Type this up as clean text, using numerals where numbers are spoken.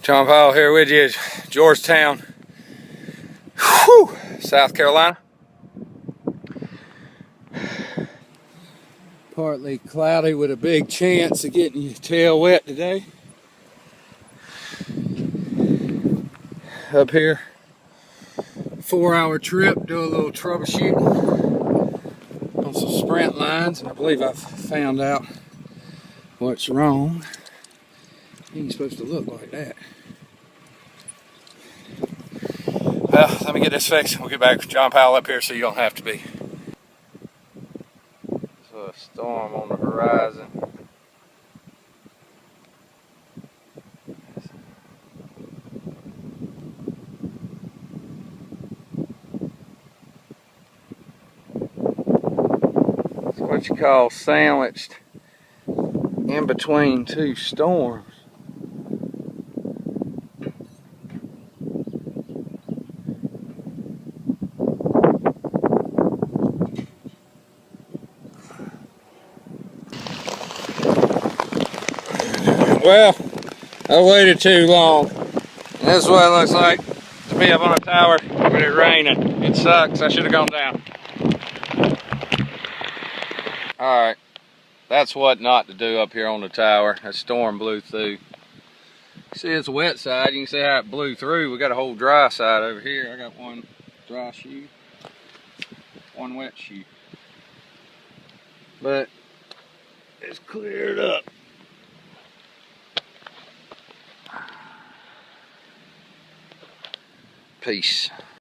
John Powell here with you at Georgetown, South Carolina. Partly cloudy with a big chance of getting your tail wet today. Up here, 4-hour trip, do a little troubleshooting on some sprint lines, and I believe I've found out what's wrong. It ain't supposed to look like that. Well, let me get this fixed. We'll get back with John Powell up here so you don't have to be. So a storm on the horizon. It's what you call sandwiched in between two storms. Well, I waited too long. This is what it looks like to be up on a tower when it's raining. It sucks. I should have gone down. Alright, that's what not to do up here on the tower. That storm blew through. See, it's a wet side. You can see how it blew through. We got a whole dry side over here. I got one dry shoe, one wet shoe. But it's cleared up. Peace.